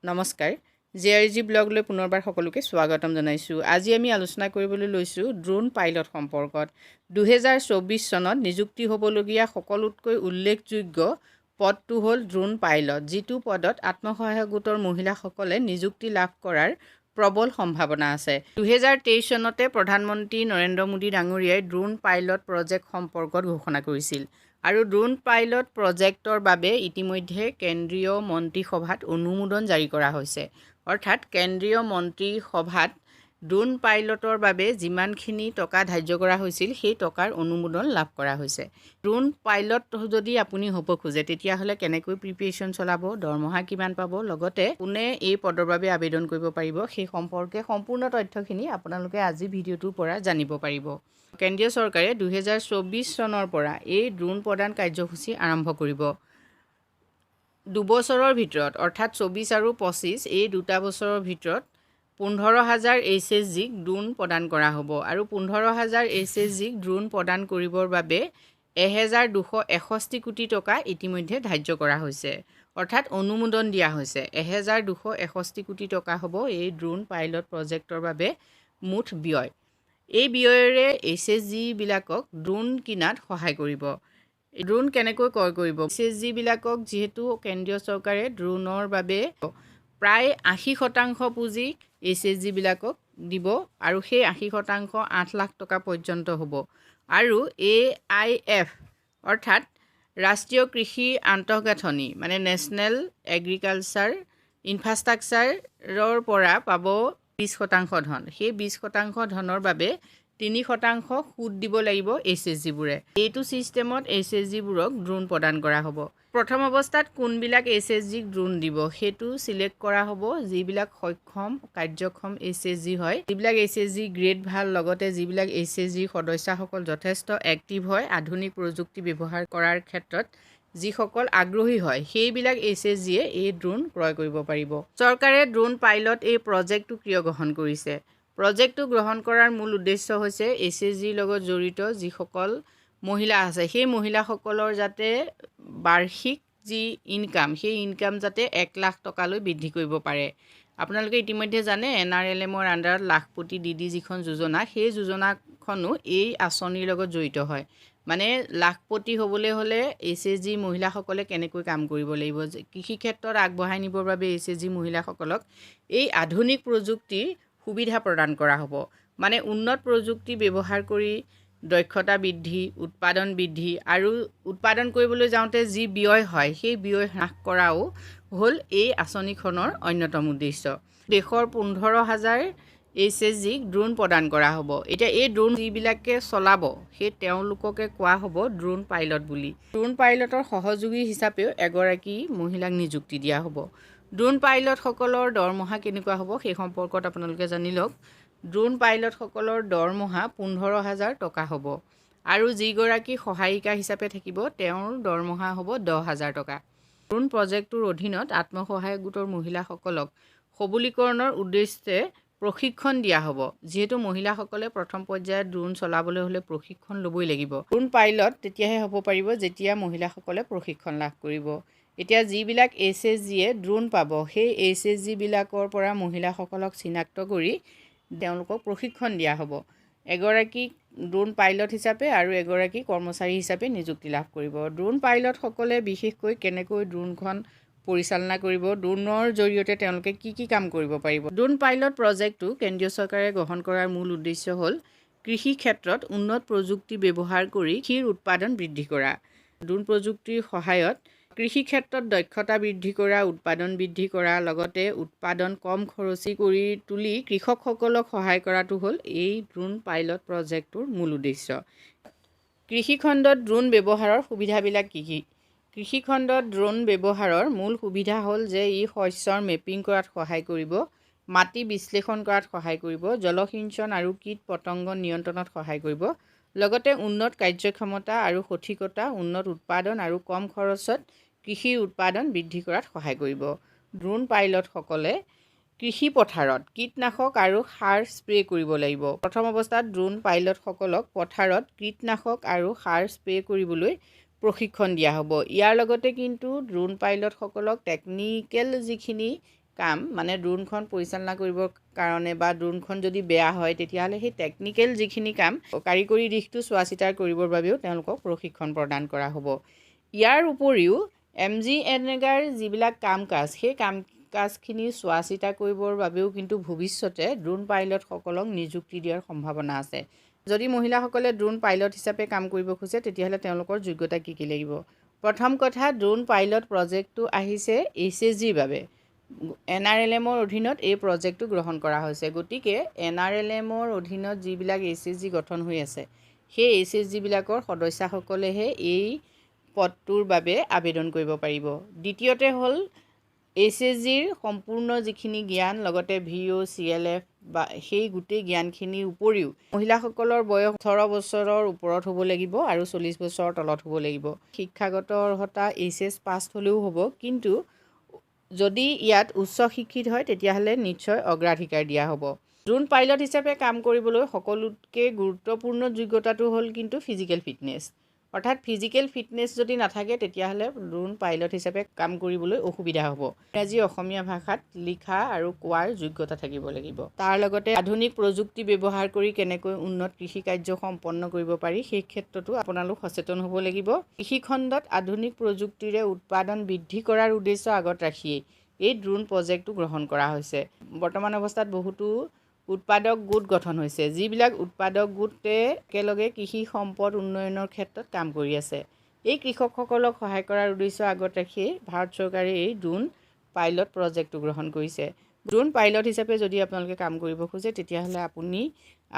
নমস্কাৰ জেআৰজি ব্লগলৈ পুনৰবাৰ সকলোকে স্বাগতম জনাইছোঁ। আজি আমি আলোচনা কৰিবলৈ লৈছোঁ ড্ৰোন পাইলট সম্পৰ্কত। 2024 চনত নিযুক্তি হ'বলগীয়া সকলোতকৈ উল্লেখযোগ্য পদটো হ'ল ড্ৰোন পাইলট, যিটো পদত আত্মসহায়ক গোটৰ মহিলাসকলে নিযুক্তি লাভ কৰাৰ প্ৰবল সম্ভাৱনা আছে। 2023 চনতে প্ৰধানমন্ত্ৰী নৰেন্দ্ৰ মোদী ডাঙৰীয়াই ড্ৰোন পাইলট প্ৰজেক্ট সম্পৰ্কত ঘোষণা কৰিছিল আৰু ড্ৰোন পাইলট প্ৰজেক্টৰ বাবে ইতিমধ্যে কেন্দ্ৰীয় মন্ত্ৰীসভাত অনুমোদন জাৰি কৰা হৈছে। অৰ্থাৎ কেন্দ্ৰীয় মন্ত্ৰীসভাত ড্ৰোন পাইলটৰ বাবে যিমানখিনি টকা ধাৰ্য কৰা হৈছিল সেই টকাৰ অনুমোদন লাভ কৰা হৈছে। ড্ৰোন পাইলট যদি আপুনি হ'ব খোজে তেতিয়াহ'লে কেনেকৈ প্ৰিপেৰেশ্যন চলাব, দৰমহা কিমান পাব, লগতে কোনে এই পদৰ বাবে আবেদন কৰিব পাৰিব, সেই সম্পৰ্কে সম্পূৰ্ণ তথ্যখিনি আপোনালোকে আজি ভিডিঅ'টোৰ পৰা জানিব পাৰিব। কেন্দ্ৰীয় চৰকাৰে 2024 চনৰ পৰা এই ড্ৰোন প্ৰদান কাৰ্যসূচী আৰম্ভ কৰিব। 2 বছৰৰ ভিতৰত অৰ্থাৎ 24 আৰু 25 এই দুটা বছৰৰ ভিতৰত 15,000 SHGক ড্ৰোন প্ৰদান কৰা হ'ব আৰু 15,000 SHGক ড্ৰোন প্ৰদান কৰিবৰ বাবে 1,261 কোটি টকা ইতিমধ্যে ধাৰ্য কৰা হৈছে। অৰ্থাৎ অনুমোদন দিয়া হৈছে। 1,261 কোটি টকা হ'ব এই ড্ৰোন পাইলট প্ৰজেক্টৰ বাবে মুঠ ব্যয়। এই ব্যয়েৰে SHGবিলাকক ড্ৰোন কিনাত সহায় কৰিব। ড্ৰোন কেনেকৈ ক্ৰয় কৰিব? SHGবিলাকক যিহেতু কেন্দ্ৰীয় চৰকাৰে ড্ৰোনৰ বাবে প্ৰায় 80% পুঁজি SHGবিলাকক দিব আৰু সেই 80% 8 লাখ টকা পৰ্যন্ত হ'ব। আৰু AIF অৰ্থাৎ ৰাষ্ট্ৰীয় কৃষি আন্তঃগাঁথনি মানে নেশ্যনেল এগ্ৰিকালচাৰ ইনফ্ৰাষ্ট্ৰাকচাৰৰ পৰা পাব 20% ধন। সেই 20% ধনৰ বাবে 3% সুদ দিব লাগিব SHGবোৰে। এইটো ছিষ্টেমত SHGবোৰক ড্ৰোন প্ৰদান কৰা হ'ব। প্ৰথম অৱস্থাত কোনবিলাক SHGক ড্ৰোন দিব সেইটো চিলেক্ট কৰা হ'ব, যিবিলাক সক্ষম কাৰ্যক্ষম SHG হয়, যিবিলাক SHG গ্ৰেড ভাল, লগতে যিবিলাক SHG সদস্যসকল যথেষ্ট এক্টিভ হয়, আধুনিক প্ৰযুক্তি ব্যৱহাৰ কৰাৰ ক্ষেত্ৰত যিসকল আগ্ৰহী হয়, সেইবিলাক SHGয়ে এই ড্ৰোন ক্ৰয় কৰিব পাৰিব। চৰকাৰে ড্ৰোন পাইলট এই প্ৰজেক্টটো কিয় গ্ৰহণ কৰিছে? প্ৰজেক্টটো গ্ৰহণ কৰাৰ মূল উদ্দেশ্য হৈছে SHGৰ লগত জড়িত যিসকল মহিলা আছে সেই মহিলাসকলৰ যাতে বাৰ্ষিক যি ইনকাম সেই ইনকাম যাতে 1 লাখ টকালৈ বৃদ্ধি কৰিব পাৰে। আপোনালোকে ইতিমধ্যে জানে NRLMৰ আণ্ডাৰত লাখপতি দিদি যিখন যোজনা, সেই যোজনাখনো এই আঁচনিৰ লগত জড়িত হয়। মানে লাখপতি হ'বলৈ হ'লে SHG মহিলাসকলে কেনেকৈ কাম কৰিব লাগিব, কৃষি ক্ষেত্ৰত আগবঢ়াই নিবৰ বাবে SHG মহিলাসকলক এই আধুনিক প্ৰযুক্তিৰ সুবিধা প্ৰদান কৰা হ'ব। মানে উন্নত প্ৰযুক্তি ব্যৱহাৰ কৰি দক্ষতা বৃদ্ধি, উৎপাদন বৃদ্ধি আৰু উৎপাদন কৰিবলৈ যাওঁতে যি ব্যয় হয় সেই ব্যয় হ্ৰাস কৰাও হ'ল এই আঁচনিখনৰ অন্যতম উদ্দেশ্য। দেশৰ 15,000 SHGক ড্ৰোন প্ৰদান কৰা হ'ব। এতিয়া এই ড্ৰোন যিবিলাকে চলাব সেই তেওঁলোককে কোৱা হ'ব ড্ৰোন পাইলট বুলি। ড্ৰোন পাইলটৰ সহযোগী হিচাপেও এগৰাকী মহিলাক নিযুক্তি দিয়া হ'ব। ড্ৰোন পাইলটসকলৰ দৰমহা কেনেকুৱা হ'ব সেই সম্পৰ্কত আপোনালোকে জানি লওক। ড্ৰোন পাইলটসকলৰ দৰমহা 15,000 টকা হ'ব আৰু যিগৰাকী সহায়িকা হিচাপে থাকিব তেওঁৰ দৰমহা হ'ব 10,000 টকা। ড্ৰোন প্ৰজেক্টটোৰ অধীনত আত্মসহায়ক গোটৰ মহিলাসকলক সবলীকৰণৰ উদ্দেশ্যে প্ৰশিক্ষণ দিয়া হ'ব। যিহেতু মহিলাসকলে প্ৰথম পৰ্যায়ত ড্ৰোন চলাবলৈ হ'লে প্ৰশিক্ষণ ল'বই লাগিব। ড্ৰোন পাইলট তেতিয়াহে হ'ব পাৰিব যেতিয়া মহিলাসকলে প্ৰশিক্ষণ লাভ কৰিব। এতিয়া যিবিলাক SHGয়ে ড্ৰোন পাব সেই SHGবিলাকৰ পৰা মহিলাসকলক চিনাক্ত কৰি তেওঁলোকক প্ৰশিক্ষণ দিয়া হ'ব। এগৰাকী ড্ৰোন পাইলট হিচাপে আৰু এগৰাকী কৰ্মচাৰী হিচাপে নিযুক্তি লাভ কৰিব। ড্ৰোন পাইলটসকলে বিশেষকৈ কেনেকৈ ড্ৰোনখন পৰিচালনা কৰিব, ড্ৰোনৰ জৰিয়তে তেওঁলোকে কি কাম কৰিব পাৰিব। ড্ৰোন পাইলট প্ৰজেক্টটো কেন্দ্ৰীয় চৰকাৰে গ্ৰহণ কৰাৰ মূল উদ্দেশ্য হ'ল কৃষি ক্ষেত্ৰত উন্নত প্ৰযুক্তি ব্যৱহাৰ কৰি কৃষিৰ উৎপাদন বৃদ্ধি কৰা। ড্ৰোন প্ৰযুক্তিৰ সহায়ত কৃষি ক্ষেত্ৰত দক্ষতা বৃদ্ধি কৰা, উৎপাদন বৃদ্ধি কৰা, লগতে উৎপাদন কম খৰচী কৰি তুলি কৃষকসকলক সহায় কৰাটো হ'ল এই ড্ৰোন পাইলট প্ৰজেক্টটোৰ মূল উদ্দেশ্য। কৃষিখণ্ডত ড্ৰোন ব্যৱহাৰৰ সুবিধাবিলাক কি কি? কৃষিখণ্ডত ড্ৰোন ব্যৱহাৰৰ মূল সুবিধা হ'ল যে ই শস্যৰ মেপিং কৰাত সহায় কৰিব, মাটি বিশ্লেষণ কৰাত সহায় কৰিব, জলসিঞ্চন আৰু কীট পতংগ নিয়ন্ত্ৰণত সহায় কৰিব, লগতে উন্নত কাৰ্যক্ষমতা আৰু সঠিকতা, উন্নত উৎপাদন আৰু কম খৰচত কৃষিৰ উৎপাদন বৃদ্ধি কৰাত সহায় কৰিব। ড্ৰোন পাইলটসকলে কৃষি পথাৰত কীটনাশক আৰু সাৰ স্প্ৰে কৰিব লাগিব। প্ৰথম অৱস্থাত ড্ৰোন পাইলটসকলক পথাৰত কীটনাশক আৰু সাৰ স্প্ৰে কৰিবলৈ প্ৰশিক্ষণ দিয়া হ'ব। ইয়াৰ লগতে কিন্তু ড্ৰোন পাইলটসকলক টেকনিকেল যিখিনি কাম মানে ড্ৰোনখন পৰিচালনা কৰিবৰ কাৰণে বা ড্ৰোনখন যদি বেয়া হয় তেতিয়াহ'লে সেই টেকনিকেল যিখিনি কাম কাৰিকৰী দিশটো চোৱা চিতা কৰিবৰ বাবেও তেওঁলোকক প্ৰশিক্ষণ প্ৰদান কৰা হ'ব। ইয়াৰ উপৰিও MGNREGAৰ যিবিলাক কাম কাজ সেই কাম কাজখিনি চোৱা চিতা কৰিবৰ বাবেও কিন্তু ভৱিষ্যতে ড্ৰোন পাইলটসকলক নিযুক্তি দিয়াৰ সম্ভাৱনা আছে। যদি মহিলাসকলে ড্ৰোন পাইলট হিচাপে কাম কৰিব খোজে তেতিয়াহ'লে তেওঁলোকৰ যোগ্যতা কি লাগিব? প্ৰথম কথা, ড্ৰোন পাইলট প্ৰজেক্টটো আহিছে SHGৰ বাবে। NRLMৰ অধীনত এই প্ৰজেক্টটো গ্ৰহণ কৰা হৈছে। গতিকে NRLMৰ অধীনত যিবিলাক SHG গঠন হৈ আছে সেই SHGবিলাকৰ সদস্যসকলেহে এই পদটোৰ বাবে আবেদন কৰিব পাৰিব। দ্বিতীয়তে হ'ল SHGৰ সম্পূৰ্ণ যিখিনি জ্ঞান লগতে VO CLF বা সেই গোটেই জ্ঞানখিনিৰ উপৰিও মহিলাসকলৰ বয়স 18 বছৰৰ ওপৰত হ'ব লাগিব আৰু 40 বছৰৰ তলত হ'ব লাগিব। শিক্ষাগত অৰ্হতা HS পাছ হ'লেও হ'ব, কিন্তু যদি ইয়াত উচ্চ শিক্ষিত হয় তেতিয়াহ'লে নিশ্চয় অগ্ৰাধিকাৰ দিয়া হ'ব। ড্ৰোন পাইলট হিচাপে কাম কৰিবলৈ সকলোতকৈ গুৰুত্বপূৰ্ণ যোগ্যতাটো হ'ল কিন্তু ফিজিকেল ফিটনেছ। অৰ্থাৎ ফিজিকেল ফিটনেছ যদি নাথাকে তেতিয়াহ'লে ড্ৰোন পাইলট হিচাপে কাম কৰিবলৈ অসুবিধা হ'ব। ইংৰাজী অসমীয়া ভাষাত লিখা আৰু কোৱাৰ যোগ্যতা থাকিব লাগিব। তাৰ লগতে আধুনিক প্ৰযুক্তি ব্যৱহাৰ কৰি কেনেকৈ উন্নত কৃষি কাৰ্য সম্পন্ন কৰিব পাৰি সেই ক্ষেত্ৰতো আপোনালোক সচেতন হ'ব লাগিব। কৃষিখণ্ডত আধুনিক প্ৰযুক্তিৰে উৎপাদন বৃদ্ধি কৰাৰ উদ্দেশ্য আগত ৰাখিয়েই এই ড্ৰোন প্ৰজেক্টটো গ্ৰহণ কৰা হৈছে। বৰ্তমান অৱস্থাত বহুতো উৎপাদক গোট গঠন হৈছে, যিবিলাক উৎপাদক গোটে একেলগে কৃষি সম্পদ উন্নয়নৰ ক্ষেত্ৰত কাম কৰি আছে। এই কৃষকসকলক সহায় কৰাৰ উদ্দেশ্য আগত ৰাখিয়েই ভাৰত চৰকাৰে এই ড্ৰোন পাইলট প্ৰজেক্টটো গ্ৰহণ কৰিছে। ড্ৰোন পাইলট হিচাপে যদি আপোনালোকে কাম কৰিব খোজে তেতিয়াহ'লে আপুনি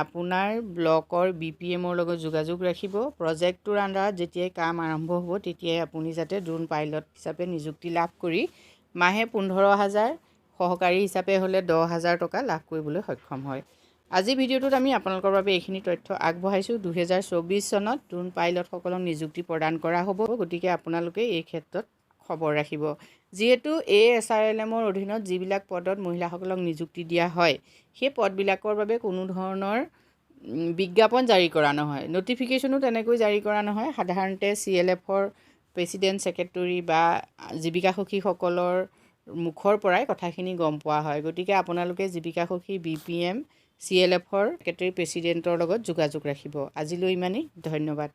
আপোনাৰ ব্লকৰ BPMৰ লগত যোগাযোগ ৰাখিব। প্ৰজেক্টটোৰ আণ্ডাৰত যেতিয়াই কাম আৰম্ভ হ'ব তেতিয়াই আপুনি যাতে ড্ৰোন পাইলট হিচাপে নিযুক্তি লাভ কৰি মাহে 15,000, সহকাৰী হিচাপে হ'লে 10,000 টকা লাভ কৰিবলৈ সক্ষম হয়। আজি ভিডিঅ'টোত আমি আপোনালোকৰ বাবে এইখিনি তথ্য আগবঢ়াইছোঁ। 2024 চনত ড্ৰোন পাইলটসকলক নিযুক্তি প্ৰদান কৰা হ'ব, গতিকে আপোনালোকে এই ক্ষেত্ৰত খবৰ ৰাখিব। যিহেতু SRLMৰ অধীনত যিবিলাক পদত মহিলাসকলক নিযুক্তি দিয়া হয় সেই পদবিলাকৰ বাবে কোনো ধৰণৰ বিজ্ঞাপন জাৰি কৰা নহয়, নটিফিকেশ্যনো তেনেকৈ জাৰি কৰা নহয়। সাধাৰণতে CLFৰ প্ৰেছিডেণ্ট ছেক্ৰেটৰী বা জীৱিকা সখীসকলৰ মুখৰ পৰাই কথাখিনি গম পোৱা হয়। গতিকে আপোনালোকে জীৱিকা সখী BPM CLFৰ ছেক্ৰেটৰী প্ৰেছিডেণ্টৰ লগত যোগাযোগ ৰাখিব। আজিলৈ ইমানেই, ধন্যবাদ।